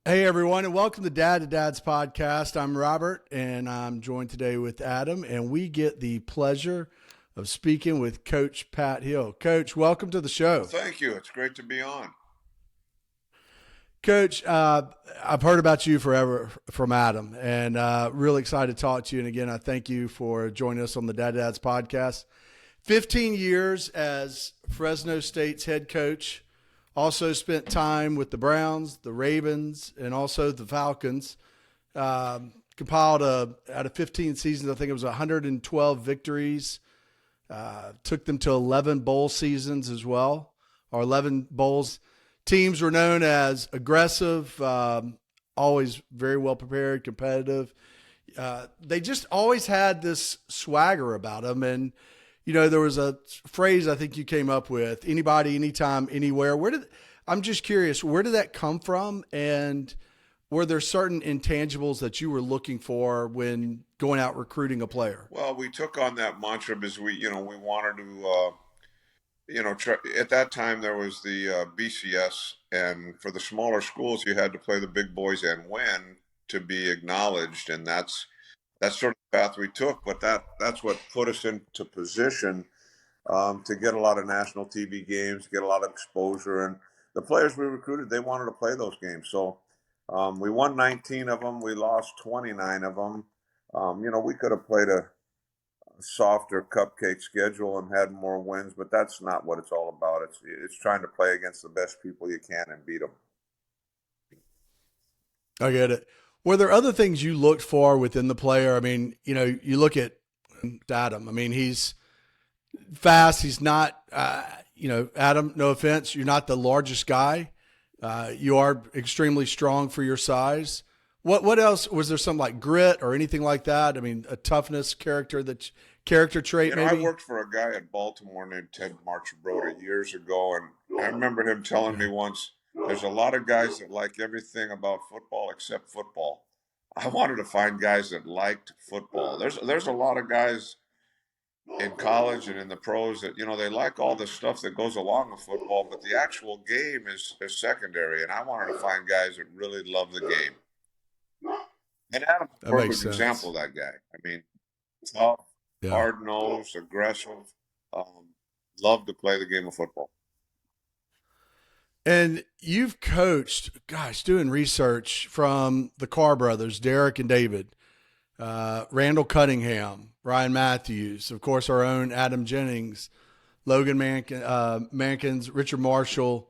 Hey, everyone, and welcome to Dad to Dad's podcast. I'm Robert, and I'm joined today with Adam, and we get the pleasure of speaking with Coach Pat Hill. Coach, welcome to the show. Well, thank you. It's great to be on. Coach, I've heard about you forever from Adam, and really excited to talk to you. And again, I thank you for joining us on the Dad to Dad's podcast. 15 years as Fresno State's head coach. Also spent time with the Browns, the Ravens, and also the Falcons. Compiled out of 15 seasons, I think it was 112 victories. Took them to 11 bowl seasons as well, or 11 bowls. Teams were known as aggressive, always very well prepared, competitive. They just always had this swagger about them. And you know, there was a phrase I think you came up with: anybody, anytime, anywhere. I'm just curious, where did that come from? And were there certain intangibles that you were looking for when going out recruiting a player? Well, we took on that mantra because we wanted to, at that time there was the BCS, and for the smaller schools, you had to play the big boys and win to be acknowledged. And that's sort of the path we took, but that's what put us into position to get a lot of national TV games, get a lot of exposure. And the players we recruited, they wanted to play those games. So we won 19 of them. We lost 29 of them. We could have played a softer cupcake schedule and had more wins, but that's not what it's all about. It's trying to play against the best people you can and beat them. I get it. Were there other things you looked for within the player? I mean, you look at Adam. I mean, he's fast. He's not, Adam, no offense, you're not the largest guy. You are extremely strong for your size. What else? Was there some like grit or anything like that? I mean, a toughness character trait maybe? I worked for a guy at Baltimore named Ted Marchibroda years ago, and I remember him telling me once, there's a lot of guys that like everything about football except football. I wanted to find guys that liked football. There's a lot of guys in college and in the pros that, they like all the stuff that goes along with football, but the actual game is secondary. And I wanted to find guys that really love the game. And Adam's a perfect example of that guy. I mean, tough, hard-nosed, aggressive, loved to play the game of football. And you've coached, doing research from the Carr brothers, Derek and David, Randall Cunningham, Ryan Mathews, of course, our own Adam Jennings, Logan Mankins, Richard Marshall.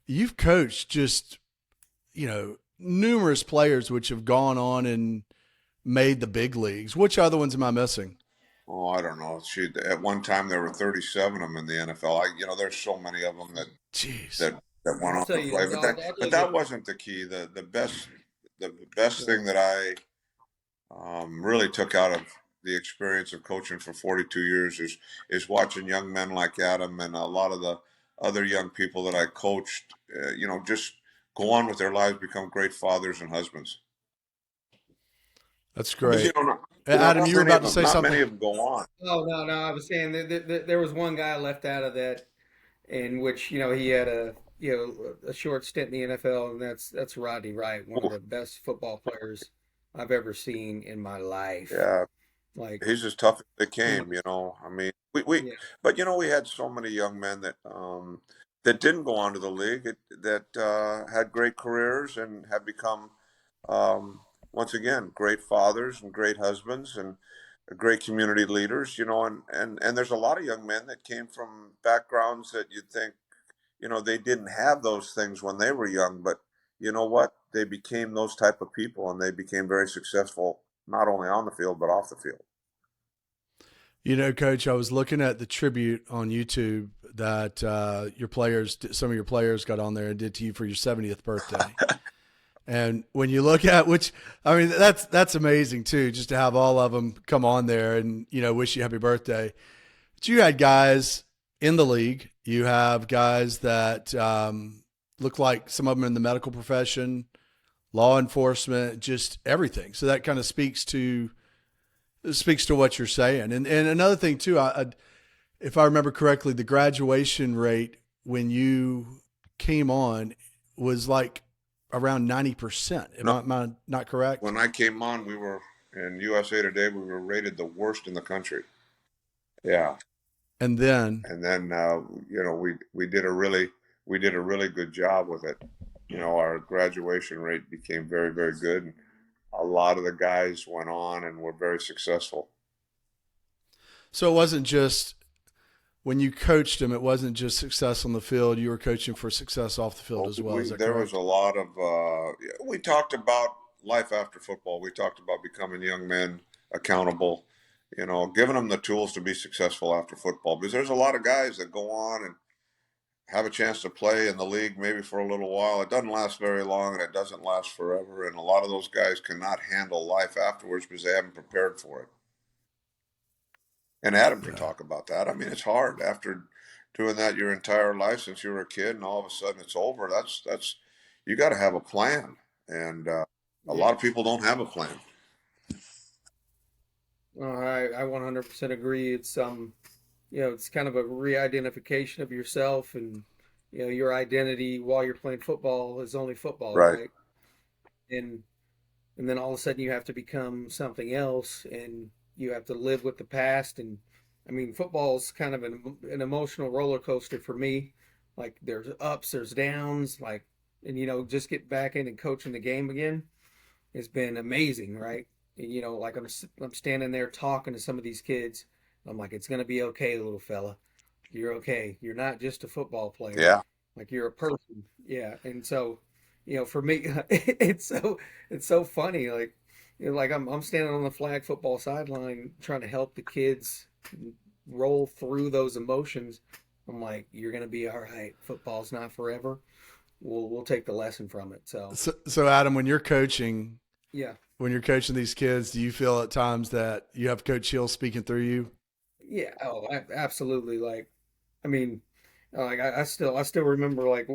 You've coached just, numerous players which have gone on and made the big leagues. Which other ones am I missing? Oh, I don't know. At one time, there were 37 of them in the NFL. There's so many of them that went on to play, but that wasn't the key. The best thing that I really took out of the experience of coaching for 42 years is watching young men like Adam and a lot of the other young people that I coached, just go on with their lives, become great fathers and husbands. That's great. Adam, you were about to say something. Not many of them go on. Oh, no. I was saying that there was one guy left out of that, in which he had a short stint in the NFL, and that's Rodney Wright, one of the best football players I've ever seen in my life. Yeah, he's as tough as they came. I mean, but we had so many young men that didn't go on to the league that had great careers and have become once again great fathers and great husbands and great community leaders. And there's a lot of young men that came from backgrounds that you'd think, they didn't have those things when they were young, but you know what? They became those type of people, and they became very successful, not only on the field, but off the field. Coach, I was looking at the tribute on YouTube that some of your players got on there and did to you for your 70th birthday. And when you look at that's amazing too, just to have all of them come on there and, wish you happy birthday. But you had guys in the league. You have guys that look like some of them in the medical profession, law enforcement, just everything. So that kind of speaks to what you're saying. And another thing too, if I remember correctly, the graduation rate when you came on was like around 90%. Am I not correct? When I came on, we were in USA Today. We were rated the worst in the country. Yeah. And then we did a really good job with it. Our graduation rate became very, very good. And a lot of the guys went on and were very successful. So it wasn't just when you coached them, it wasn't just success on the field. You were coaching for success off the field as well. Is that There correct? was a lot of we talked about life after football. We talked about becoming young men accountable, giving them the tools to be successful after football, because there's a lot of guys that go on and have a chance to play in the league maybe for a little while. It doesn't last very long, and it doesn't last forever. And a lot of those guys cannot handle life afterwards because they haven't prepared for it. And Adam can talk about that. I mean, it's hard after doing that your entire life since you were a kid, and all of a sudden it's over. That's you got to have a plan, and a lot of people don't have a plan. I 100% agree. It's it's kind of a re-identification of yourself, and your identity while you're playing football is only football, right? And then all of a sudden you have to become something else, and you have to live with the past. And I mean, football is kind of an emotional roller coaster for me. Like there's ups, there's downs, and just get back in and coaching the game again has been amazing, right? And, like I'm standing there talking to some of these kids. I'm like, it's gonna be okay, little fella. You're okay. You're not just a football player. Yeah. Like you're a person. Yeah. And so, for me, it's so funny. Like I'm standing on the flag football sideline trying to help the kids roll through those emotions. I'm like, you're gonna be all right. Football's not forever. We'll take the lesson from it. So Adam, when you're coaching, yeah, when you're coaching these kids, do you feel at times that you have Coach Hill speaking through you? Yeah. Oh, absolutely. I still remember,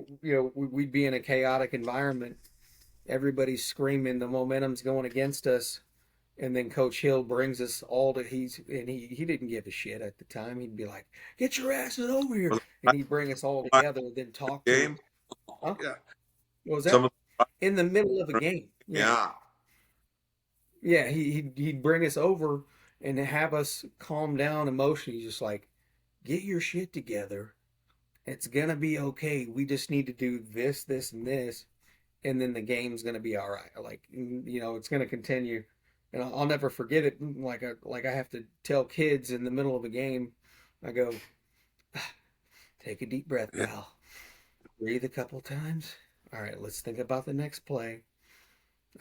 we'd be in a chaotic environment. Everybody's screaming, the momentum's going against us. And then Coach Hill brings us all to he didn't give a shit at the time. He'd be like, get your asses over here. And he'd bring us all together and then talk to Game. Huh? Yeah. What was that? In the middle of a game. Yeah. Yeah, he'd bring us over and have us calm down emotionally. He's just like, get your shit together. It's gonna be okay. We just need to do this, this, and this, and then the game's gonna be all right. It's gonna continue, and I'll never forget it. Like I have to tell kids in the middle of a game, I go, take a deep breath, pal. Breathe a couple times. All right, let's think about the next play.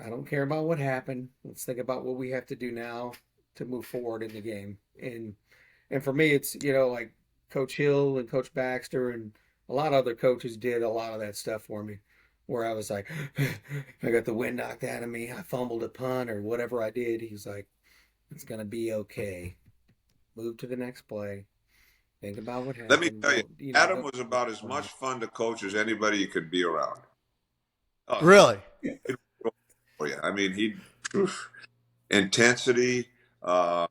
I don't care about what happened. Let's think about what we have to do now to move forward in the game. And for me, it's like Coach Hill and Coach Baxter and a lot of other coaches did a lot of that stuff for me, where I was like, I got the wind knocked out of me. I fumbled a punt or whatever I did. He's like, it's gonna be okay. Move to the next play. Think about what happened. Let me tell you, Adam was about as much fun to coach as anybody you could be around. Really? I mean, intensity, high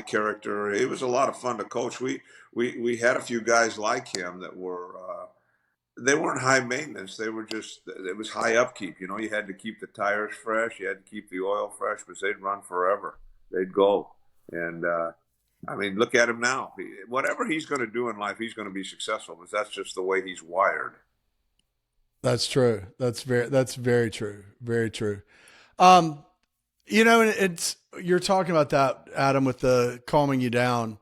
character. It was a lot of fun to coach. We had a few guys like him that were they weren't high maintenance. They were it was high upkeep. You had to keep the tires fresh. You had to keep the oil fresh because they'd run forever. They'd go. And look at him now. Whatever he's going to do in life, he's going to be successful because that's just the way he's wired. That's true. That's very true. Very true. It's you're talking about that, Adam, with the calming you down.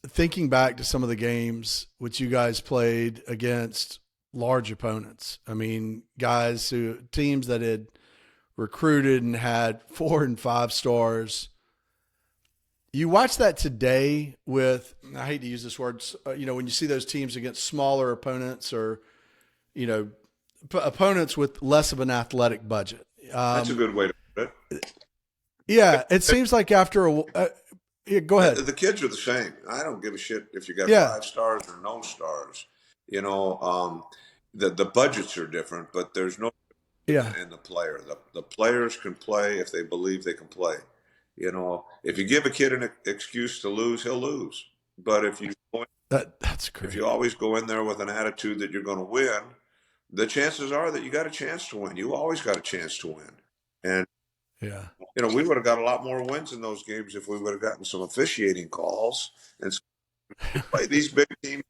Thinking back to some of the games which you guys played against large opponents. I mean, teams that had recruited and had 4 and 5 stars. You watch that today with, I hate to use this word, when you see those teams against smaller opponents or opponents with less of an athletic budget. That's a good way to put it. Yeah, it seems like after go ahead. The kids are the same. I don't give a shit if you got 5 stars or no stars. The budgets are different, but there's no in the player. The players can play if they believe they can play. If you give a kid an excuse to lose, he'll lose. But if you that's great. If you always go in there with an attitude that you're going to win, the chances are that you got a chance to win. You always got a chance to win. And, Yeah. we would have got a lot more wins in those games if we would have gotten some officiating calls and play these big teams.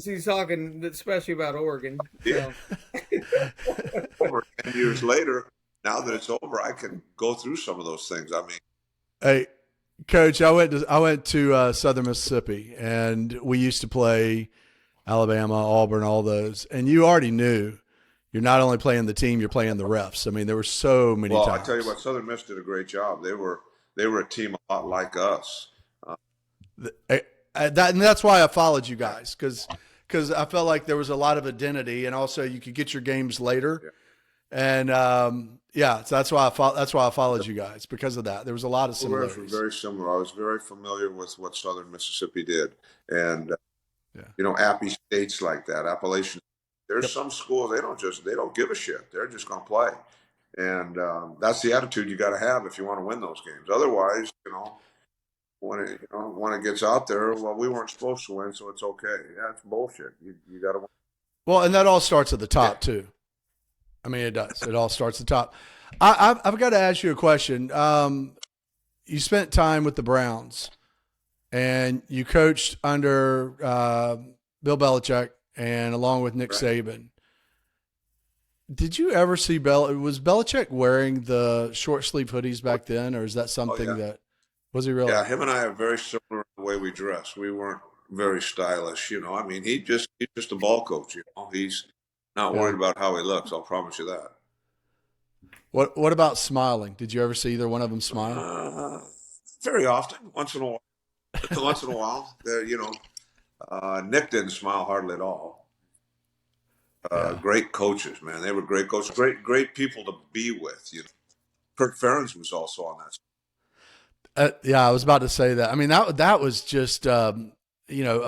He's talking especially about Oregon. Yeah. Over 10 years later, now that it's over, I can go through some of those things. I mean, hey, Coach, I went to Southern Mississippi, and we used to play Alabama, Auburn, all those, and you already knew you're not only playing the team, you're playing the refs. I mean, there were so many times. Well, I tell you what, Southern Miss did a great job. They were a team a lot like us. And that's why I followed you guys, because I felt like there was a lot of identity, and also you could get your games later. Yeah. And so that's why I followed you guys, because of that. There was a lot of similarities. We were very similar. I was very familiar with what Southern Mississippi did, and Appy States like that, Appalachian. There's some schools they don't give a shit. They're just going to play, and that's the attitude you got to have if you want to win those games. Otherwise, when it gets out there, well, we weren't supposed to win, so it's okay. Yeah, it's bullshit. You got to win. Well, and that all starts at the top too. I mean, it does. It all starts at the top. I've got to ask you a question. You spent time with the Browns, and you coached under Bill Belichick and along with Nick Saban. Did you ever see was Belichick wearing the short sleeve hoodies back then, or is that something that was he really? Yeah, him and I are very similar in the way we dress. We weren't very stylish, I mean, he's just a ball coach, He's not worried about how he looks. I'll promise you that. What about smiling? Did you ever see either one of them smile? Very often, once in a while. Nick didn't smile hardly at all. Great coaches, man. They were great coaches. Great people to be with. Kirk Ferentz was also on that. I was about to say that. I mean, that was just a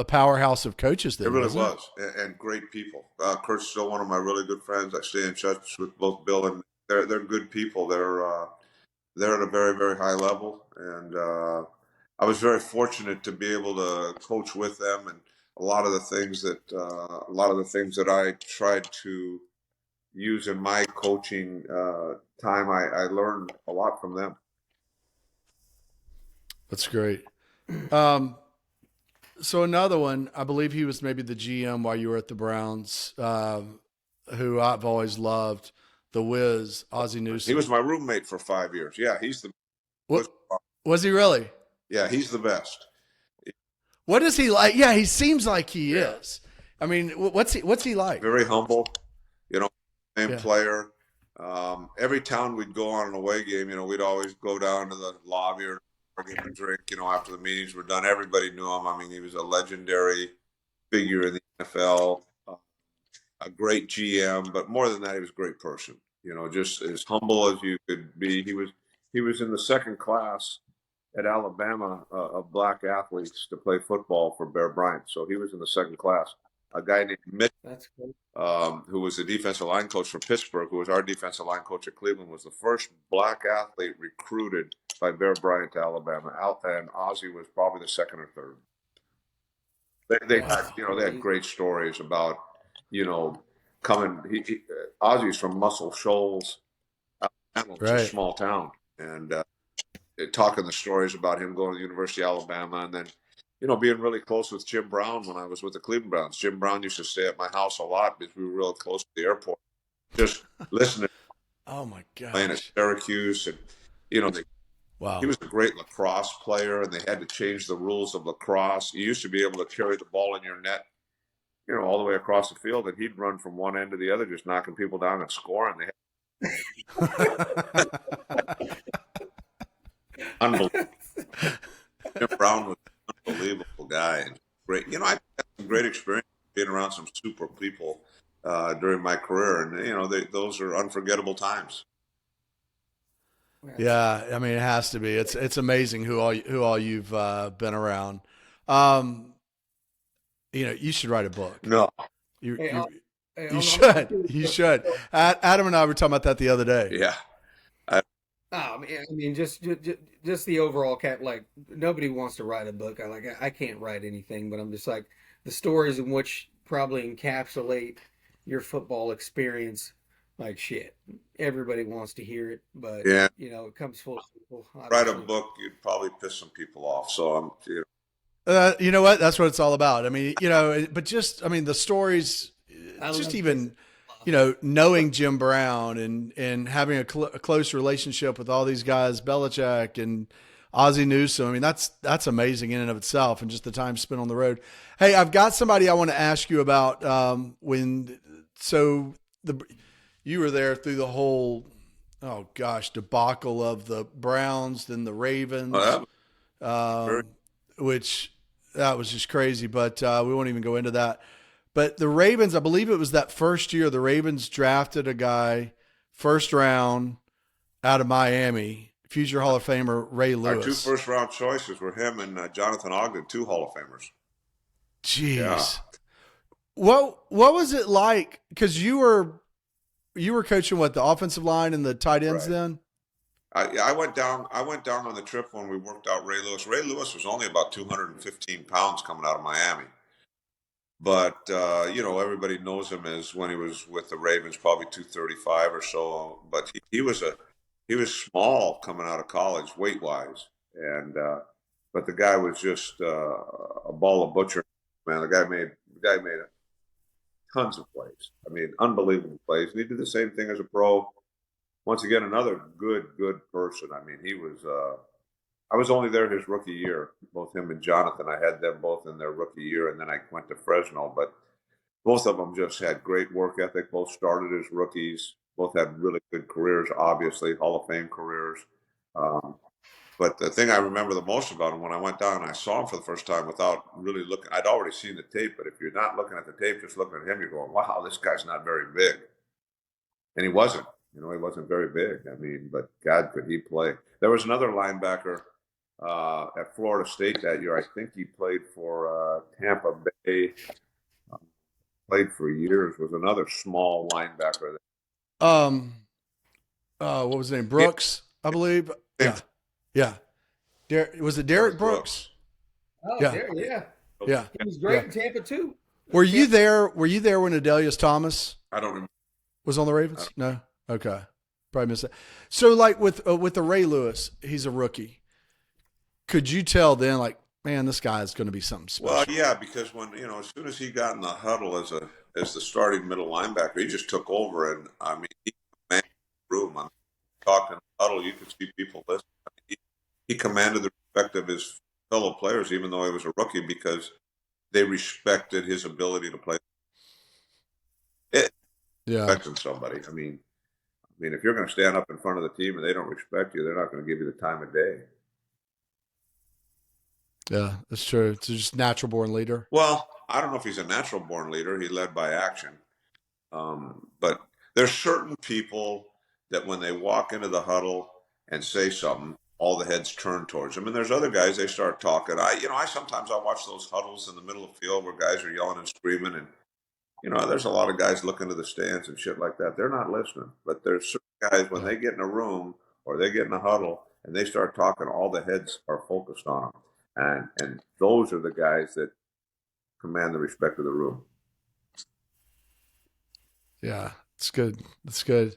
powerhouse of coaches. Then, it really was, and great people. Kurt's still one of my really good friends. I stay in touch with both Bill and they're good people. They're at a very, very high level, and I was very fortunate to be able to coach with them, and a lot of the things that I tried to use in my coaching time, I learned a lot from them. That's great. So another one, I believe he was maybe the GM while you were at the Browns, who I've always loved, the Wiz, Ozzy Newsome. He was my roommate for 5 years. Yeah, he's the. Was he really? Yeah, he's the best. What is he like? Yeah, he seems like he is. I mean, what's he like? Very humble, player. Every town we'd go on an away game, we'd always go down to the lobby or get a drink, after the meetings were done. Everybody knew him. I mean, he was a legendary figure in the NFL, a great GM, but more than that, he was a great person. Just as humble as you could be. He was in the second class at Alabama of black athletes to play football for Bear Bryant. So he was in the second class. A guy named Mitch, who was the defensive line coach for Pittsburgh, who was our defensive line coach at Cleveland, was the first black athlete recruited by Bear Bryant to Alabama. And Ozzy was probably the second or third. They had great stories about, coming. Ozzy's from Muscle Shoals, Alabama, which is a small town, and talking the stories about him going to the University of Alabama, and then, being really close with Jim Brown when I was with the Cleveland Browns. Jim Brown used to stay at my house a lot because we were real close to the airport, just listening. Oh my gosh. Playing at Syracuse, and he was a great lacrosse player, and they had to change the rules of lacrosse. You used to be able to carry the ball in your net, all the way across the field, and he'd run from one end to the other, just knocking people down and scoring. Unbelievable. Jim Brown was an unbelievable guy and great. I had some great experience being around some super people during my career, and those are unforgettable times. Yeah, I mean, it has to be. It's amazing who all you've been around. You should write a book. No, you should. You should. Adam and I were talking about that the other day. Yeah. I mean, just the overall nobody wants to write a book. I can't write anything, but I'm just like the stories in which probably encapsulate your football experience like shit. Everybody wants to hear it, but Yeah, it comes full circle, write a obviously. book, you'd probably piss some people off. So You know what? That's what it's all about. I mean, but just, I mean, the stories, I just love even, this. knowing Jim Brown and having a close relationship with all these guys, Belichick and Ozzy Newsome. I mean, that's amazing in and of itself, and just the time spent on the road. Hey, I've got somebody I want to ask you about you were there through the whole, oh gosh, debacle of the Browns, then the Ravens, that was very, which that was just crazy, but we won't even go into that. But the Ravens, I believe it was that first year, the Ravens drafted a guy first round out of Miami, future Hall of Famer Ray our 2 Lewis. first-round choices were him and Jonathan Ogden, 2 Hall of Famers. Yeah. Jeez. What was it like? Because you were coaching what, the offensive line and the tight ends Right. then? I went down on the trip when we worked out Ray Lewis. Ray Lewis was only about 215 pounds coming out of Miami. But everybody knows him as when he was with the Ravens, probably 235 or so. But he was small coming out of college, weight wise, and but the guy was just a ball of butcher. Man, the guy made tons of plays. I mean, unbelievable plays. And he did the same thing as a pro. Once again, another good person. I mean, he was. I was only there his rookie year, both him and Jonathan. I had them both in their rookie year, and then I went to Fresno. But both of them just had great work ethic. Both started as rookies. Both had really good careers, obviously, Hall of Fame careers. But the thing I remember the most about him, when I went down and I saw him for the first time without really looking, I'd already seen the tape, but if you're not looking at the tape, just looking at him, you're going, wow, this guy's not very big. And he wasn't. He wasn't very big. I mean, but God, could he play. There was another linebacker at Florida State that year. I think he played for Tampa Bay, played for years, was another small linebacker. What was his name? Brooks, I believe. Yeah. Was it Derek Brooks? Oh, Yeah. there, yeah. Yeah. He was great in Tampa too. Were you there when Adelius Thomas I don't remember. was on the Ravens? No? Okay. Probably missed that. So like with the Ray Lewis, he's a rookie. Could you tell then, like, man, this guy is going to be something special? Well, yeah, because when as soon as he got in the huddle as the starting middle linebacker, he just took over, and I mean, he commanded the room. I mean, talking huddle, you could see people listening. I mean, he commanded the respect of his fellow players, even though he was a rookie, because they respected his ability to play. Respecting somebody. I mean, if you're going to stand up in front of the team and they don't respect you, they're not going to give you the time of day. Yeah, that's true. It's just natural born leader. Well, I don't know if he's a natural born leader. He led by action. But there's certain people that when they walk into the huddle and say something, all the heads turn towards them. And there's other guys, they start talking. I sometimes watch those huddles in the middle of the field where guys are yelling and screaming, and there's a lot of guys looking to the stands and shit like that. They're not listening. But there's certain guys, when they get in a room or they get in a huddle and they start talking, all the heads are focused on them. And those are the guys that command the respect of the room. Yeah, it's good. That's good.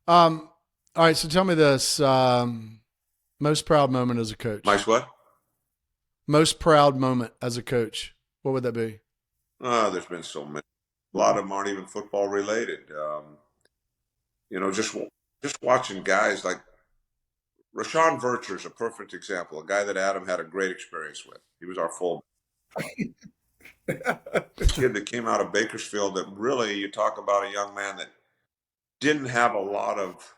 All right, so tell me this. Most proud moment as a coach. What? Most proud moment as a coach. What would that be? There's been so many. A lot of them aren't even football related. Just watching guys like Rashawn Virtue is a perfect example, a guy that Adam had a great experience with. He was our fullback. The kid that came out of Bakersfield that really, you talk about a young man that didn't have a lot of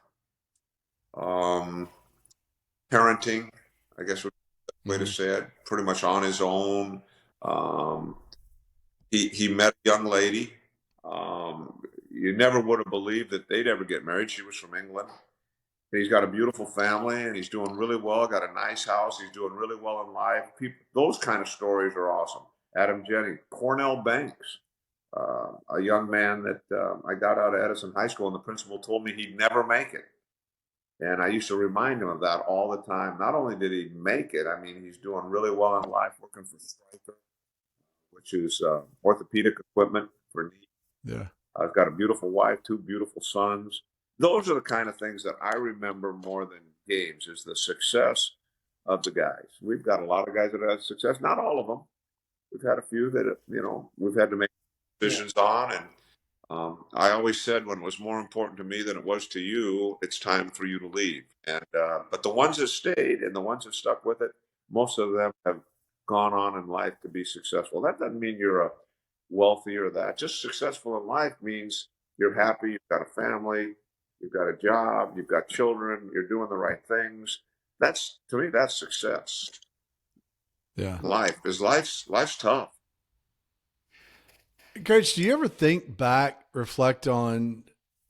parenting, I guess would be the way to say it, pretty much on his own. He met a young lady. You never would have believed that they'd ever get married. She was from England. He's got a beautiful family, and he's doing really well, got a nice house. He's doing really well in life. Those kind of stories are awesome. Adam Jennings, Cornell Banks, a young man that I got out of Edison High School, and the principal told me he'd never make it. And I used to remind him of that all the time. Not only did he make it, I mean, he's doing really well in life, working for Stryker, which is orthopedic equipment for knee. Yeah. I've got a beautiful wife, 2 beautiful sons. Those are the kind of things that I remember more than games, is the success of the guys. We've got a lot of guys that have had success, not all of them. We've had a few that, we've had to make Yeah. decisions on. And I always said, when it was more important to me than it was to you, it's time for you to leave. And but the ones that stayed and the ones that stuck with it, most of them have gone on in life to be successful. That doesn't mean you're a wealthy or that. Just successful in life means you're happy, you've got a family, you've got a job, you've got children, you're doing the right things. That's, to me, that's success. Yeah. Life is life's tough. Coach, do you ever think back, reflect on,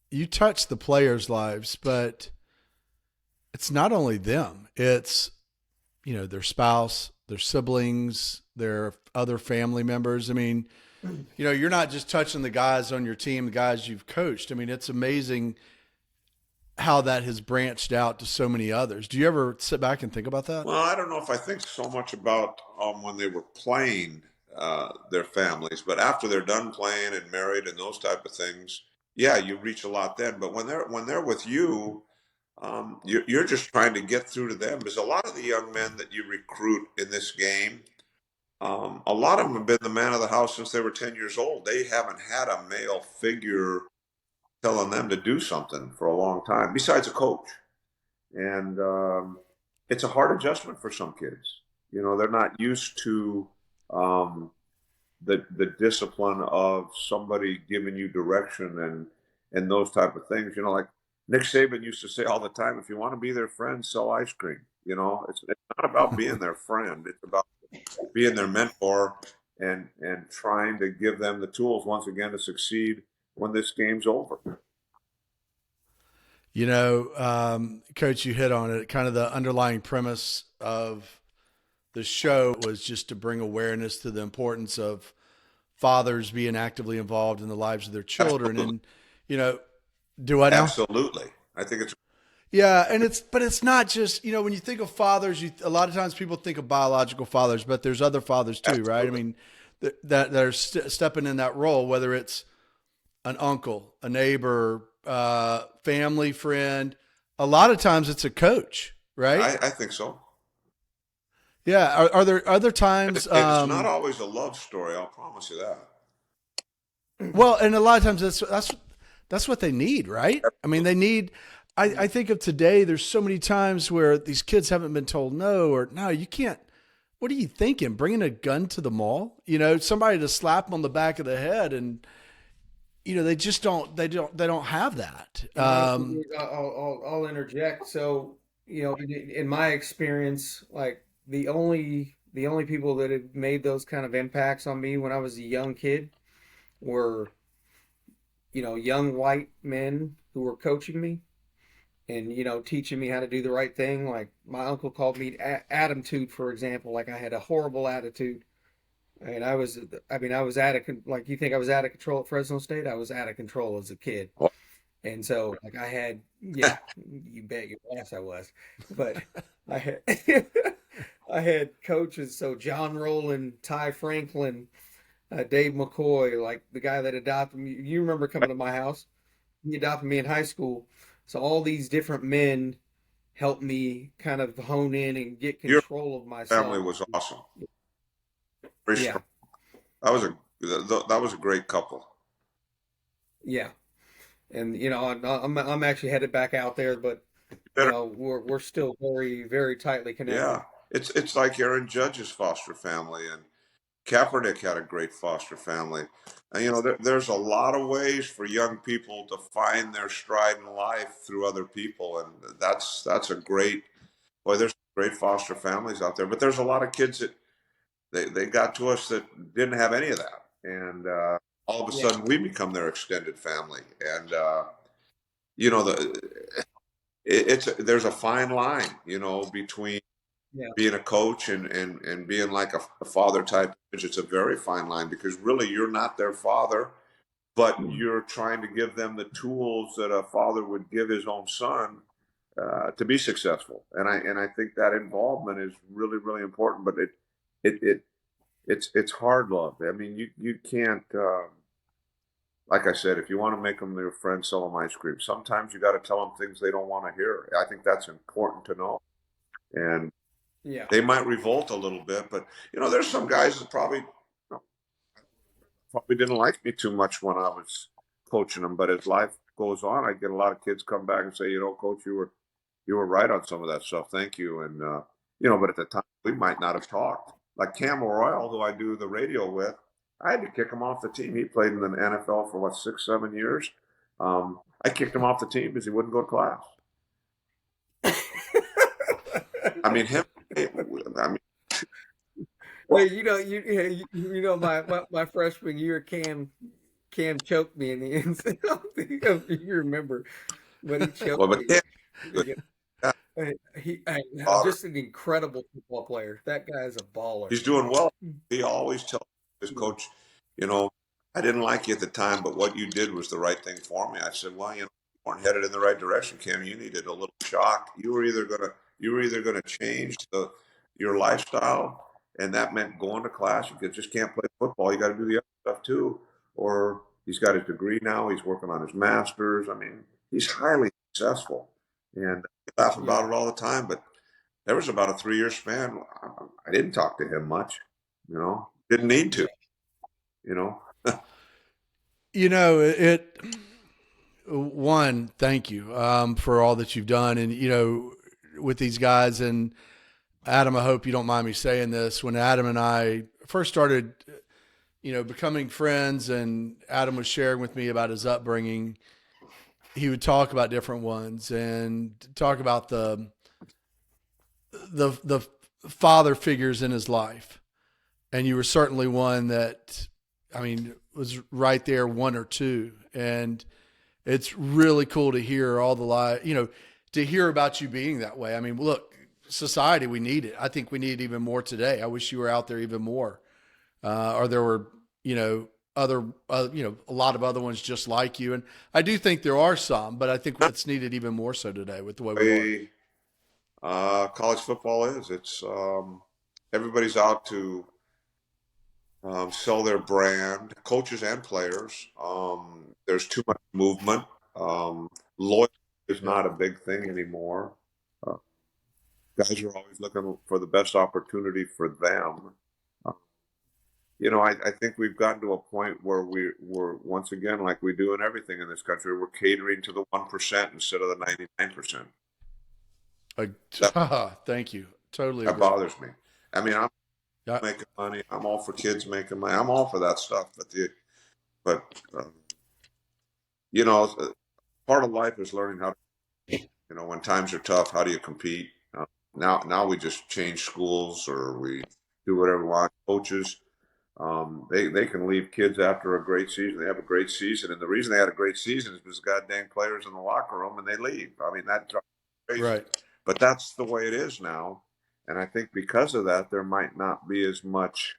you touch the players' lives, but it's not only them. It's, their spouse, their siblings, their other family members. I mean, you're not just touching the guys on your team, the guys you've coached. I mean, it's amazing how that has branched out to so many others. Do you ever sit back and think about that? Well, I don't know if I think so much about when they were playing their families, but after they're done playing and married and those type of things, yeah, you reach a lot then. But when they're with you, you're just trying to get through to them. Because a lot of the young men that you recruit in this game, a lot of them have been the man of the house since they were 10 years old. They haven't had a male figure telling them to do something for a long time, besides a coach. And it's a hard adjustment for some kids. They're not used to the discipline of somebody giving you direction and those type of things. Like Nick Saban used to say all the time, if you want to be their friend, sell ice cream. It's not about being their friend. It's about being their mentor and trying to give them the tools once again to succeed when this game's over. Coach, you hit on it. Kind of the underlying premise of the show was just to bring awareness to the importance of fathers being actively involved in the lives of their children. Absolutely. And, do I know? Absolutely. I think it's. Yeah. But it's not just, when you think of fathers, a lot of times people think of biological fathers, but there's other fathers too, Absolutely. right? I mean, that are stepping in that role, whether it's an uncle, a neighbor, family friend. A lot of times it's a coach, right? I think so. Yeah. Are there other times? It's not always a love story. I'll promise you that. Well, and a lot of times that's what they need, right? I mean, they need. I think of today. There's so many times where these kids haven't been told no, or no, you can't. What are you thinking? Bringing a gun to the mall? Somebody to slap them on the back of the head and. They just don't. They don't have that. I'll interject. So, in my experience, like the only people that had made those kind of impacts on me when I was a young kid were, young white men who were coaching me and, teaching me how to do the right thing. Like my uncle called me attitude, for example. Like I had a horrible attitude. I was out of, like, you think I was out of control at Fresno State? I was out of control as a kid. And so, like, yeah, you bet your ass I was. But I had, I had coaches. So John Rowland, Ty Franklin, Dave McCoy, like the guy that adopted me. You remember coming to my house? He adopted me in high school. So all these different men helped me kind of hone in and get control of myself. Family was awesome. Yeah. That was a great couple. Yeah. And I'm actually headed back out there, but we're still very, very tightly connected. Yeah. It's like Aaron Judge's foster family, and Kaepernick had a great foster family. And there's a lot of ways for young people to find their stride in life through other people, and that's a great. Boy, there's great foster families out there, but there's a lot of kids that they got to us that didn't have any of that, and all of a sudden we become their extended family. And there's a fine line, between being a coach and being like a father type. It's a very fine line, because really you're not their father, but you're trying to give them the tools that a father would give his own son to be successful. And I think that involvement is really, really important. But it's hard love. I mean, you can't like I said, if you want to make them their friend, sell them ice cream. Sometimes you got to tell them things they don't want to hear. I think that's important to know. And Yeah. they might revolt a little bit, but there's some guys that probably didn't like me too much when I was coaching them. But as life goes on, I get a lot of kids come back and say, Coach, you were right on some of that stuff. Thank you. And but at the time we might not have talked. Like Cam Royal, who I do the radio with, I had to kick him off the team. He played in the NFL for 6, 7 years. I kicked him off the team because he wouldn't go to class. I mean, him. I mean, well, my freshman year, Cam choked me in the end zone. You remember when he choked me? Just an incredible football player. That guy's a baller. He's doing well. He always tells his coach, I didn't like you at the time, but what you did was the right thing for me. I said, well, you weren't headed in the right direction, Cam. You needed a little shock. You were either gonna change your lifestyle, and that meant going to class. You just can't play football. You got to do the other stuff too. Or he's got his degree now. He's working on his master's. I mean, he's highly successful, and we laugh about it all the time. But there was about a 3-year span. I didn't talk to him much. Didn't need to. One, thank you for all that you've done, and with these guys. And Adam, I hope you don't mind me saying this. When Adam and I first started, becoming friends, and Adam was sharing with me about his upbringing, he would talk about different ones and talk about the father figures in his life. And you were certainly one that, was right there, one or two. And it's really cool to hear all the to hear about you being that way. Look, society, we need it. I think we need it even more today. I wish you were out there even more. Or there were, a lot of other ones just like you. And I do think there are some, but I think it's needed even more so today with the way we are. College football it's everybody's out to sell their brand, coaches and players. There's too much movement. Loyalty is not a big thing anymore. Guys are always looking for the best opportunity for them. I think we've gotten to a point where we're once again, like we do in everything in this country, we're catering to the 1% instead of the 99%. Thank you. Totally that agree. bothers me. I'm making money. I'm all for kids making money. I'm all for that stuff. But part of life is learning how to, when times are tough, how do you compete? Now we just change schools, or we do whatever we want. Coaches, they can leave kids after a great season. They have a great season, and the reason they had a great season is because goddamn players in the locker room, and they leave. That drives me crazy. Right. But that's the way it is now. And I think because of that, there might not be as much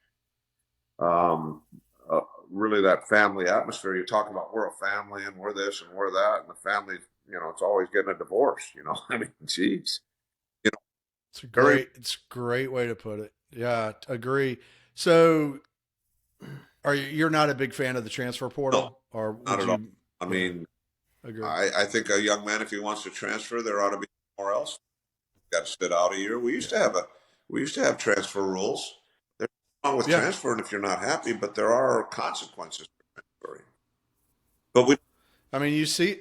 really that family atmosphere. You talk about we're a family and we're this and we're that, and the family, it's always getting a divorce. Geez. It's a great way to put it. Yeah, agree. So, you're not a big fan of the transfer portal, no, or not at all? Agree. I think a young man, if he wants to transfer, there ought to be somewhere else. Got to sit out a year. We used to have transfer rules. There's nothing wrong with transferring if you're not happy, but there are consequences for transferring. But you see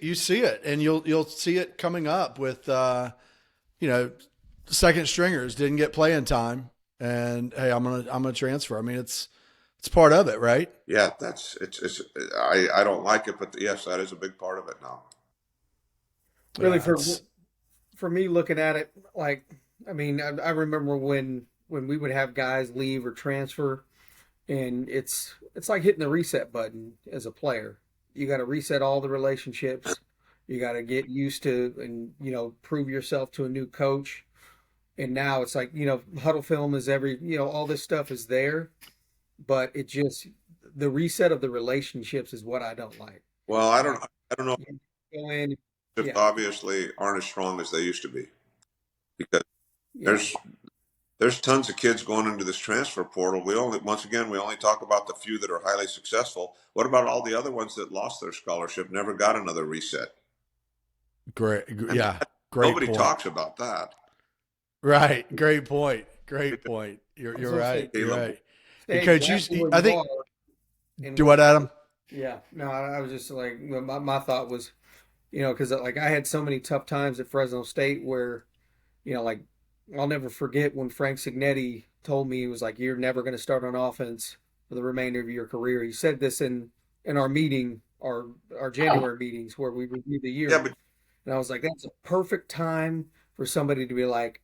it, and you'll see it coming up with second stringers didn't get playing time, and hey, I'm gonna transfer. It's part of it, right? Yeah, I don't like it, but yes, that is a big part of it now. Really, for me, looking at it, I remember when we would have guys leave or transfer, and it's like hitting the reset button as a player. You got to reset all the relationships. You got to get used to and prove yourself to a new coach. And now it's like huddle film is all this stuff is there, but it just the reset of the relationships is what I don't like. Well, I don't know. Go in. Obviously aren't as strong as they used to be, because there's there's tons of kids going into this transfer portal. We only talk about the few that are highly successful. What about all the other ones that lost their scholarship, never got another reset? Great. I mean, Yeah. Great nobody point. talks about that. Right. Great point. Great point. You're right. You're right. And Coach, I think, do what, Adam? Yeah. No, I was just like, my thought was, because like I had so many tough times at Fresno State where, like I'll never forget when Frank Signetti told me, he was like, "You're never going to start on offense for the remainder of your career." He said this in our meeting, our January meetings where we reviewed the year. Yeah, but and I was like, that's a perfect time for somebody to be like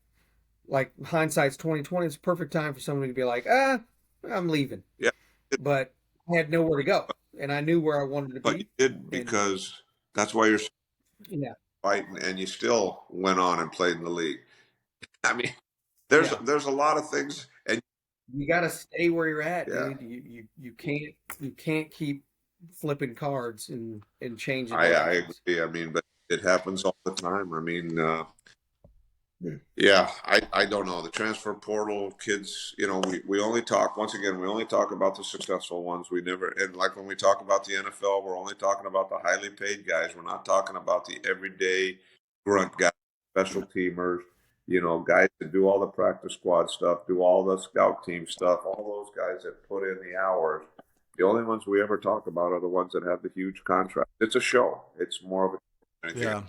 hindsight's 2020. It's a perfect time for somebody to be like, I'm leaving. yeah, But I had nowhere to go, and I knew where I wanted to be. but you did, because that's why you're Yeah. fighting, and you still went on and played in the league. I mean, there's a lot of things, and you got to stay where you're at, Yeah. dude. You can't keep flipping cards and changing. I agree. I mean, but it happens all the time. I mean, yeah, I don't know. The transfer portal kids, we only talk, once again, we only talk about the successful ones. We never, and like when we talk about the NFL, we're only talking about the highly paid guys. We're not talking about the everyday grunt guys, special teamers, guys that do all the practice squad stuff, do all the scout team stuff, all those guys that put in the hours. The only ones we ever talk about are the ones that have the huge contract. It's a show. It's more of a anything. Yeah.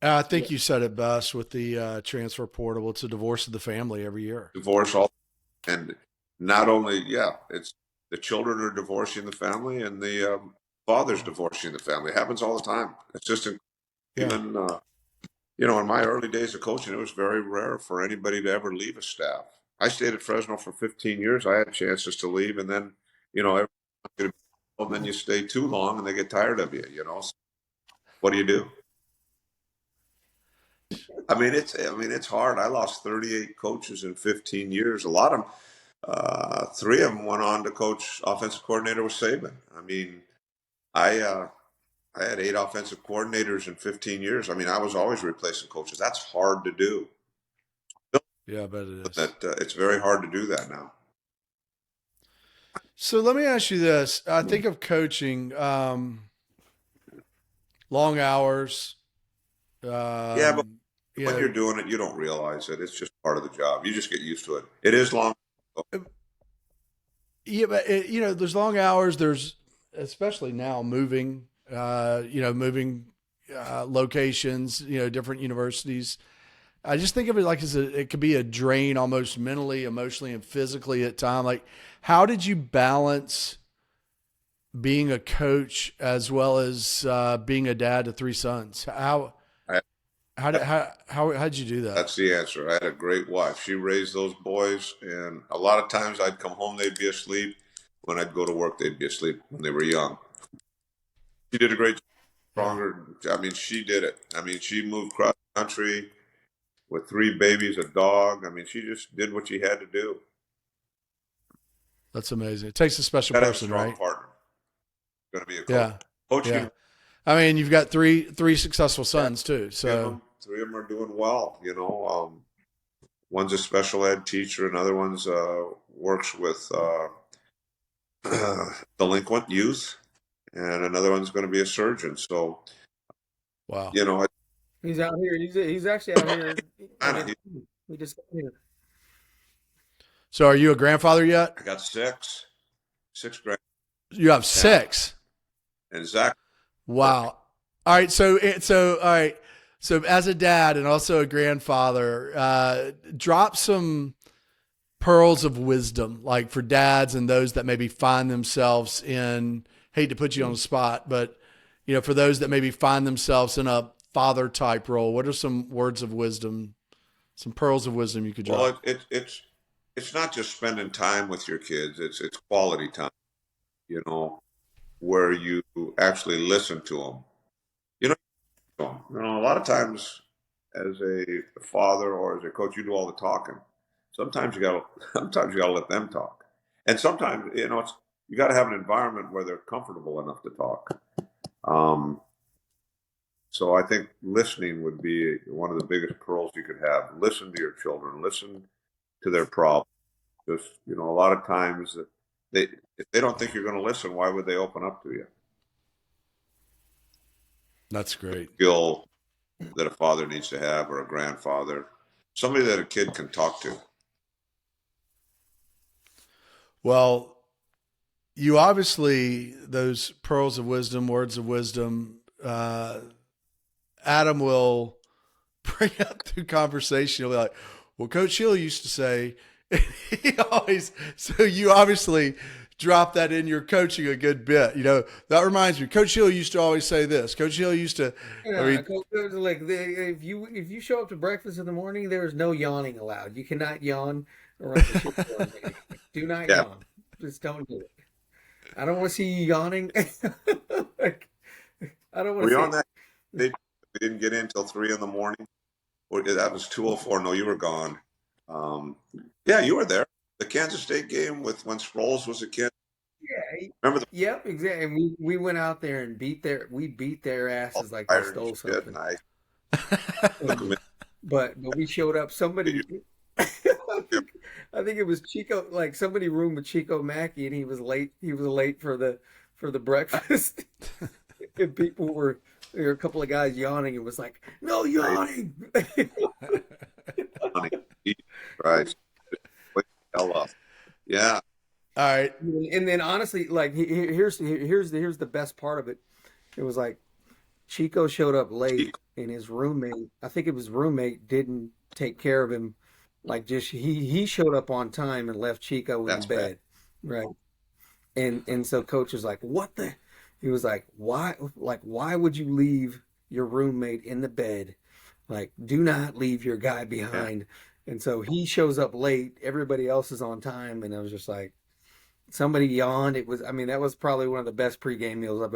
I think you said it best with the transfer portal. It's a divorce of the family every year. Divorce all, and not only, it's the children are divorcing the family, and the father's divorcing the family. It happens all the time. It's just even, in my early days of coaching, it was very rare for anybody to ever leave a staff. I stayed at Fresno for 15 years. I had chances to leave, and then, then you stay too long, and they get tired of you. So what do you do? I mean, it's hard. I lost 38 coaches in 15 years. A lot of them, 3 of them went on to coach offensive coordinator with Saban. I mean, I had 8 offensive coordinators in 15 years. I mean, I was always replacing coaches. That's hard to do. Yeah, I bet it is. It's very hard to do that now. So let me ask you this. I think of coaching, long hours. But when you're doing it, you don't realize it. It's just part of the job. You just get used to it. It is long. Yeah, but there's long hours. There's, especially now, moving locations, different universities. I just think of it like it could be a drain, almost mentally, emotionally, and physically at times. Like, how did you balance being a coach as well as being a dad to 3 sons? How did you do that? That's the answer. I had a great wife. She raised those boys, and a lot of times I'd come home, they'd be asleep. When I'd go to work, they'd be asleep when they were young. She did a great job. Stronger. I mean, she did it. I mean, she moved cross country with 3 babies, a dog. I mean, she just did what she had to do. That's amazing. It takes a special person, have a strong right? partner. Going to be a coach. Yeah. Coaching. Yeah. I mean, you've got three successful sons too. So 3 of them are doing well. One's a special ed teacher, another one's works with delinquent youth, and another one's going to be a surgeon. So, wow. He's out here. He's actually out here. He just got here. So, are you a grandfather yet? I got 6 grand. You have 6. And Zach. Wow. All right. So all right. So as a dad and also a grandfather, drop some pearls of wisdom, like for dads and those that maybe find themselves in, hate to put you on the spot, but for those that maybe find themselves in a father type role, what are some words of wisdom, some pearls of wisdom you could drop? Well, it's not just spending time with your kids. It's quality time, where you actually listen to them. A lot of times as a father or as a coach, you do all the talking. Sometimes you gotta let them talk. And sometimes, you gotta have an environment where they're comfortable enough to talk. So I think listening would be one of the biggest pearls you could have. Listen to your children. Listen to their problem. Because, a lot of times if they don't think you're going to listen, why would they open up to you? That's great. Skill that a father needs to have, or a grandfather, somebody that a kid can talk to. Well, you obviously, those pearls of wisdom, words of wisdom, Adam will bring up through conversation. He'll be like, well, Coach Hill used to say, so you obviously drop that in your coaching a good bit. That reminds me, Coach Hill used to always say this. Coach Hill used to, if you show up to breakfast in the morning, there is no yawning allowed. You cannot yawn around the ship board meeting. Do not yawn. Just don't do it. I don't want to see you yawning. I don't want to see on that? We didn't get in until 3 a.m. That was 2:04. No, you were gone. You were there. The Kansas State game when Sproles was a kid. Yeah. Remember Yep, exactly. And we went out there and beat their asses like they stole something. But we showed up. Somebody, I think it was Chico. Like somebody roomed with Chico Mackey, and he was late. He was late for the breakfast, and there were a couple of guys yawning. It was like, no yawning. Right. Hell up. Yeah. All right. And then honestly, like here's the best part of it. It was like Chico showed up late, and his roommate, I think it was roommate, didn't take care of him. Like he showed up on time and left Chico in bed. Right. And so coach was like, what the? He was like, why would you leave your roommate in the bed? Like, do not leave your guy behind. Yeah. And so he shows up late. Everybody else is on time. And I was just like, somebody yawned. That was probably one of the best pregame meals I've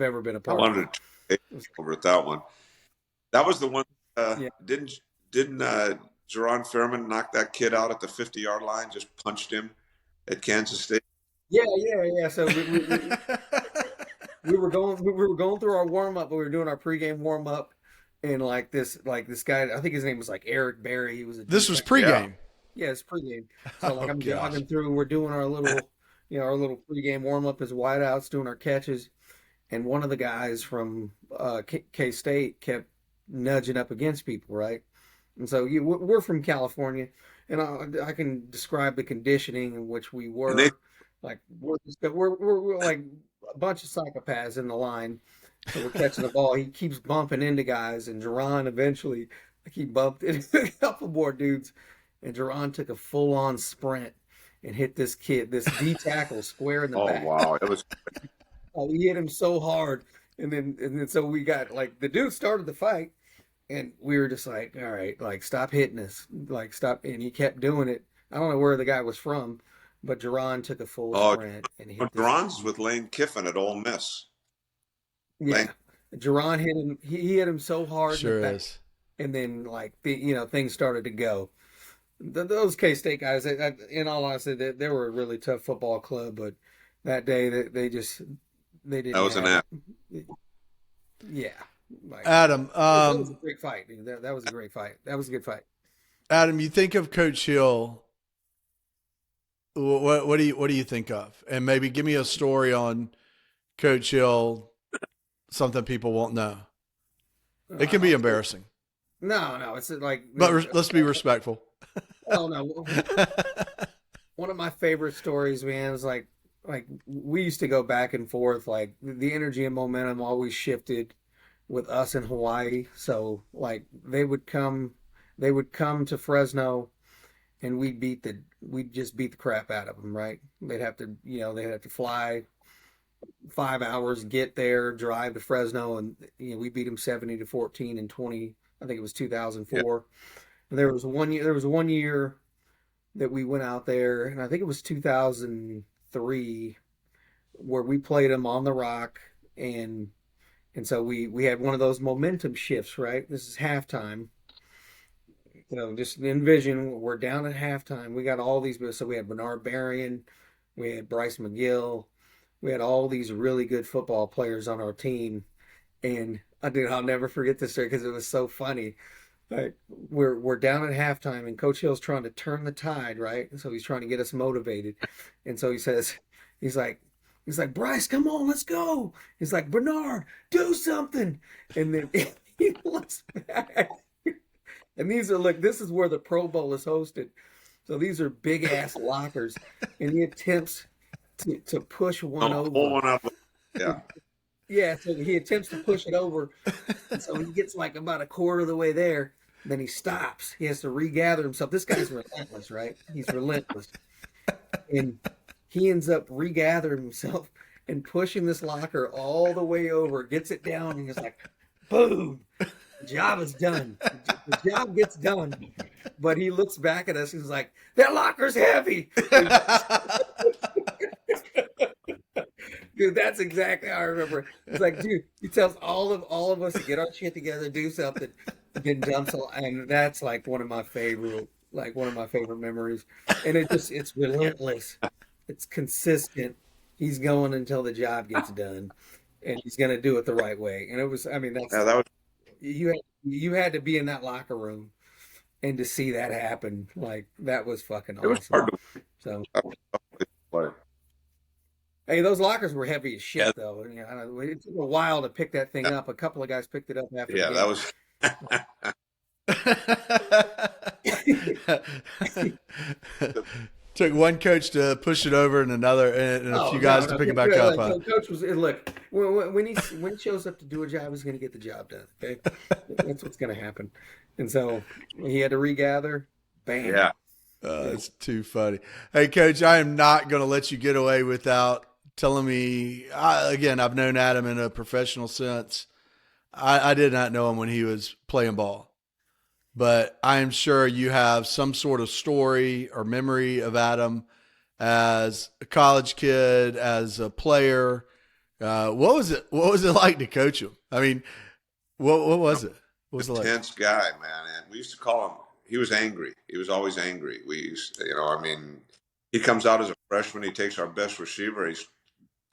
ever been a part of. I wanted to take over at that one. That was the one. Didn't Jerron Fairman knock that kid out at the 50-yard line? Just punched him at Kansas State. Yeah. So we were going through our warm up. We were doing our pregame warm up. And this guy, I think his name was like Eric Berry. He was This was pregame. Yeah, it's pregame. So I'm jogging through, and we're doing our little, our little pregame warm up as wideouts, doing our catches, and one of the guys from K State kept nudging up against people, right? And so we're from California, and I can describe the conditioning in which we were. We're like a bunch of psychopaths in the line. So we're catching the ball. He keeps bumping into guys, and Jerron eventually, he bumped into a couple more dudes, and Jerron took a full-on sprint and hit this kid, this D tackle, square in the back. Oh wow! It was. He hit him so hard, and then so we got the dude started the fight, and we were just like, all right, stop hitting us, stop, and he kept doing it. I don't know where the guy was from, but Jerron took a full sprint and hit. Jerron's with Lane Kiffin at Ole Miss. Yeah, Jerron hit him. He hit him so hard. Sure is. And then things started to go. Those K-State guys, in all honesty, they were a really tough football club. But that day, they didn't. That was an app. Yeah. Adam, that was a great fight. That was a great fight. That was a good fight. Adam, you think of Coach Hill. What do you think of? And maybe give me a story on Coach Hill. Something people won't know. It can be embarrassing. No, it's like. But let's be respectful. Oh no! One of my favorite stories, man, is like we used to go back and forth. Like the energy and momentum always shifted with us in Hawaii. So they would come to Fresno, and we'd just beat the crap out of them. Right? They'd have to fly 5 hours, get there, drive to Fresno, and we beat them 70-14 in 20. I think it was 2004. Yep. And there was one year that we went out there, and I think it was 2003, where we played them on the Rock, and so we had one of those momentum shifts. Right, this is halftime. Just envision we're down at halftime. We got all these. So we had Bernard Berrian, we had Bryce McGill. We had all these really good football players on our team, and I'll never forget this story because it was so funny. Like we're down at halftime, and Coach Hill's trying to turn the tide, right? And so he's trying to get us motivated. And so he says, he's like, Bryce, come on, let's go. He's like, Bernard, do something. And then he looks back. And this is where the Pro Bowl is hosted. So these are big ass lockers, and he attempts to push one over. Pull one up. Yeah. Yeah, so he attempts to push it over. And so he gets like about a quarter of the way there. Then he stops. He has to regather himself. This guy's relentless, right? He's relentless. And he ends up regathering himself and pushing this locker all the way over, gets it down, and he's like, boom, the job is done. The job gets done. But he looks back at us and he's like, that locker's heavy. Dude, that's exactly how I remember. It's like, dude, he tells all of us to get our shit together, do something, then dumps all, and that's like one of my favorite memories. And it's relentless. It's consistent. He's going until the job gets done, and he's gonna do it the right way. And it was, I mean, that was you had to be in that locker room and to see that happen. Like, that was fucking awesome. It was hard to So. play. Hey, those lockers were heavy as shit, though. You know, it took a while to pick that thing up. A couple of guys picked it up after. Yeah, that was. Took one coach to push it over and another, and a few guys to pick it back up. So coach was look when he shows up to do a job, he's going to get the job done. Okay, that's what's going to happen. And so he had to regather. Bam. Yeah. It's too funny. Hey, Coach, I am not going to let you get away without telling me, again, I've known Adam in a professional sense. I did not know him when he was playing ball, but I am sure you have some sort of story or memory of Adam as a college kid, as a player. What was it like to coach him? I mean, what was it? What was it like? Intense guy, man. And we used to call him, he was angry. He was always angry. We used to, he comes out as a freshman. He takes our best receiver. He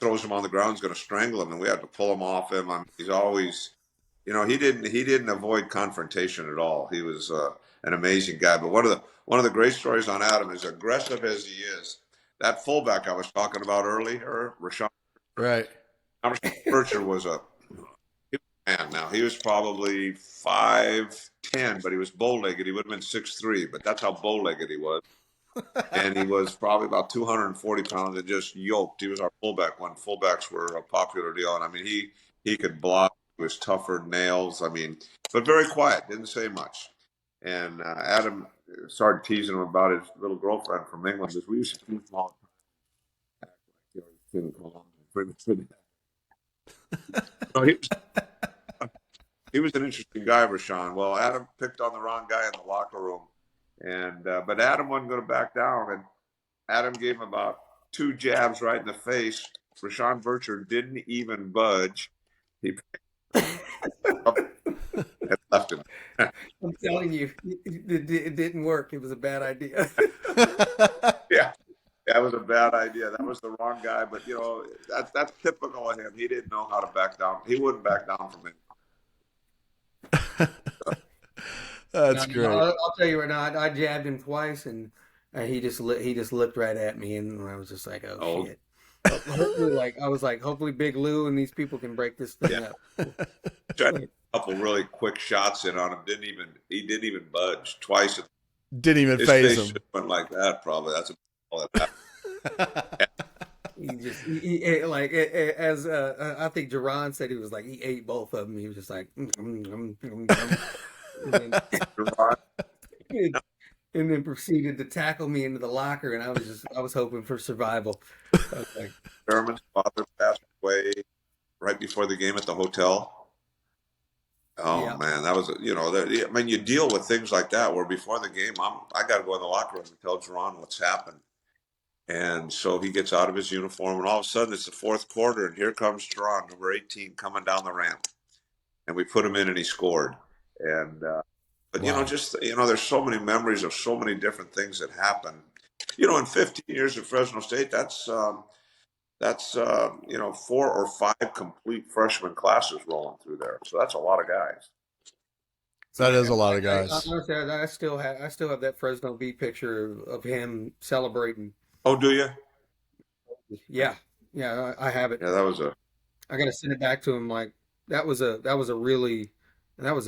throws him on the ground. He's going to strangle him, and we had to pull him off him. He's always, he didn't avoid confrontation at all. He was an amazing guy. But one of the great stories on Adam, as aggressive as he is, that fullback I was talking about earlier, Rashawn. Right. Bircher was a man. Now he was probably 5'10", but he was bow-legged. He would have been 6'3", but that's how bow-legged he was. And he was probably about 240 pounds and just yoked. He was our fullback when fullbacks were a popular deal. And he could block. He was tougher than nails. But very quiet. Didn't say much. And Adam started teasing him about his little girlfriend from England. Because we used to tease him all the time. He was an interesting guy, Rashawn. Well, Adam picked on the wrong guy in the locker room, but Adam wasn't going to back down. And Adam gave him about 2 jabs right in the face. Rashawn Bircher didn't even budge. He picked up and left him. I'm telling you, it didn't work. It was a bad idea. Yeah. That was a bad idea. That was the wrong guy. But, that's typical of him. He didn't know how to back down. He wouldn't back down from it. That's great. I'll tell you right now, I jabbed him twice, and he just looked right at me, and I was just like, oh. Shit. Hopefully Big Lou and these people can break this thing up. Tried a couple really quick shots in on him. He didn't even budge twice. Didn't even phase him. Went like that. Probably that's all that I think Jerron said, he was like, he ate both of them. He was just like, and then proceeded to tackle me into the locker, and I was hoping for survival. I was like, Sherman's father passed away right before the game at the hotel. Oh yeah. Man, that was you deal with things like that where before the game, I got to go in the locker room and tell Jerron what's happened. And so he gets out of his uniform, and all of a sudden it's the fourth quarter, and here comes Jerron, number 18, coming down the ramp, and we put him in, and he scored. And but wow. There's so many memories of so many different things that happen. In 15 years at Fresno State, that's 4 or 5 complete freshman classes rolling through there. So that's a lot of guys. That is a lot of guys. Honestly, I still have that Fresno Beat picture of him celebrating. Oh, do you? Yeah, I have it. Yeah, that was a. I got to send it back to him. Like that was a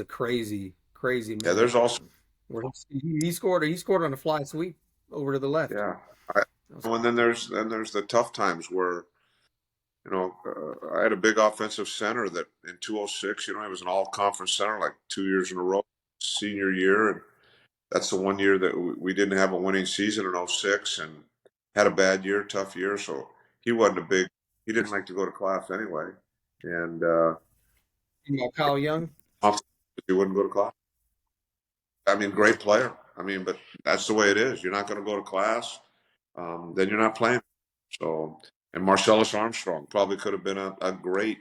crazy moment. Yeah, there's also. Where he scored on a fly sweep over to the left. Yeah, and then there's the tough times where, I had a big offensive center that in 2006, he was an all-conference center like 2 years in a row, senior year, and that's the one year that we didn't have a winning season in 2006 and had a bad year, tough year. So he he didn't like to go to class anyway, and Kyle Young, he wouldn't go to class. I mean, great player. I mean, but that's the way it is. You're not going to go to class, then you're not playing. So, and Marcellus Armstrong probably could have been a great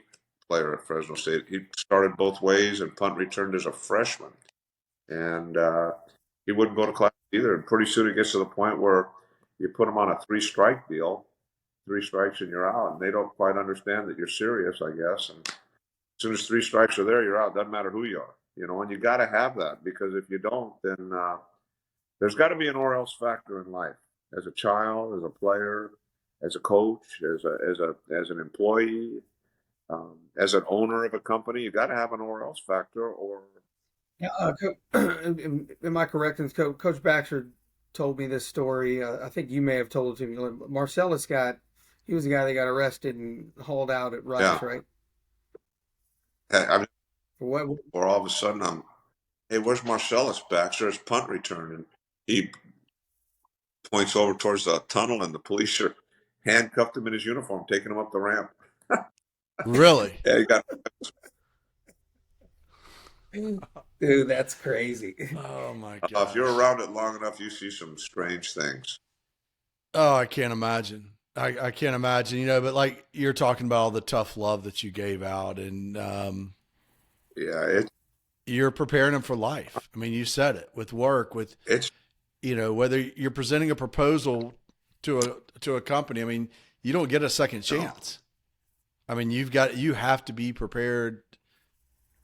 player at Fresno State. He started both ways and punt returned as a freshman. And he wouldn't go to class either. And pretty soon it gets to the point where you put him on a 3-strike deal, 3 strikes and you're out. And they don't quite understand that you're serious, I guess. And as soon as 3 strikes are there, you're out. Doesn't matter who you are. And you got to have that, because if you don't, then there's got to be an or else factor in life. As a child, as a player, as a coach, as an employee, as an owner of a company, you got to have an or else factor. Or am I correct? And Coach Baxter told me this story. I think you may have told it to me. Marcellus he was the guy that got arrested and hauled out at Rice, right? I mean, or all of a sudden hey, where's Marcellus? Baxter, his punt return, and he points over towards the tunnel, and the police are handcuffed him in his uniform, taking him up the ramp. Really? Yeah, he got. Dude, that's crazy. Oh my God! If you're around it long enough, you see some strange things. Oh, I can't imagine. I can't imagine. But like you're talking about all the tough love that you gave out, and you're preparing them for life. I mean, you said it with work, with whether you're presenting a proposal to a company. I mean, you don't get a second chance. No. I mean, you have to be prepared,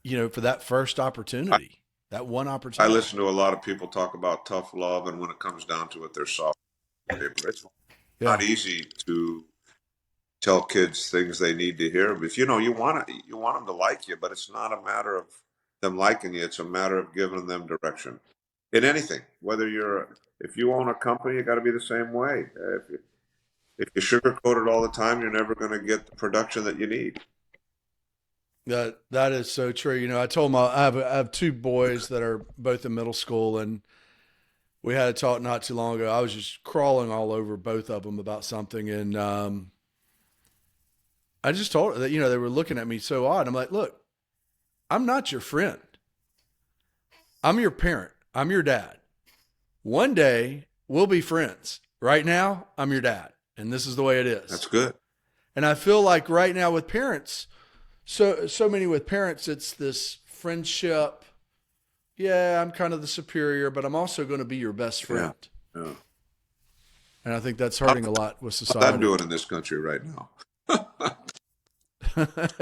for that first opportunity, that one opportunity. I listen to a lot of people talk about tough love, and when it comes down to it, they're soft. It's not easy to tell kids things they need to hear, but you want them to like you, but it's not a matter of them liking you. It's a matter of giving them direction in anything. If you own a company, you got to be the same way. If you sugarcoat it all the time, you're never going to get the production that you need. That is so true. I told I have 2 boys that are both in middle school, and we had a talk not too long ago. I was just crawling all over both of them about something, and I just told her that they were looking at me so odd. I'm like, look, I'm not your friend. I'm your parent. I'm your dad. One day we'll be friends. Right now, I'm your dad, and this is the way it is. That's good. And I feel like right now with parents, so many with parents, it's this friendship. Yeah, I'm kind of the superior, but I'm also going to be your best friend. Yeah. And I think that's hurting a lot with society. I'm doing in this country right now.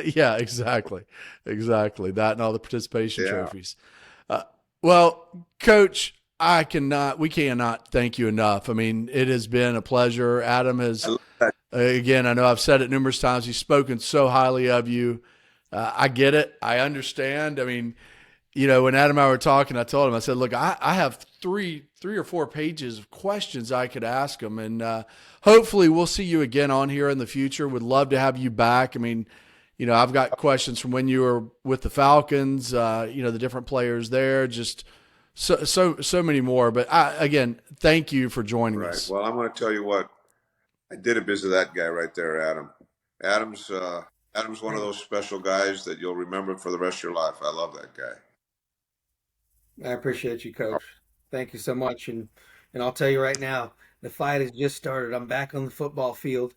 Yeah, exactly. That and all the participation trophies. Well, Coach, we cannot thank you enough. I mean, it has been a pleasure. Adam has, again, I know I've said it numerous times. He's spoken so highly of you. I get it. I understand. I mean, when Adam and I were talking, I told him, I said, look, I have three or 4 pages of questions I could ask him. And hopefully we'll see you again on here in the future. Would love to have you back. I mean, I've got questions from when you were with the Falcons, the different players there, just so many more. But again, thank you for joining us. Well, I'm going to tell you what, I did it because of that guy right there, Adam. Adam's one of those special guys that you'll remember for the rest of your life. I love that guy. I appreciate you, Coach. Thank you so much. And I'll tell you right now, the fight has just started. I'm back on the football field,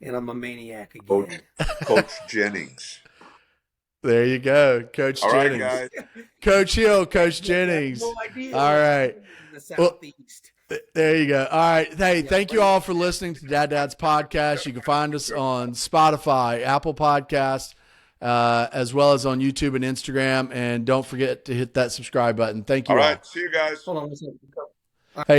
and I'm a maniac again. Coach Jennings. There you go, Coach All Jennings. Right, guys. Coach Hill, Coach Jennings. No idea. All right. In the Southeast. There you go. All right. Hey, thank you all for listening to Dad's Podcast. You can find us on Spotify, Apple Podcasts, as well as on YouTube and Instagram. And don't forget to hit that subscribe button. Thank you All all. right. See you guys. Hold on one second. Hey,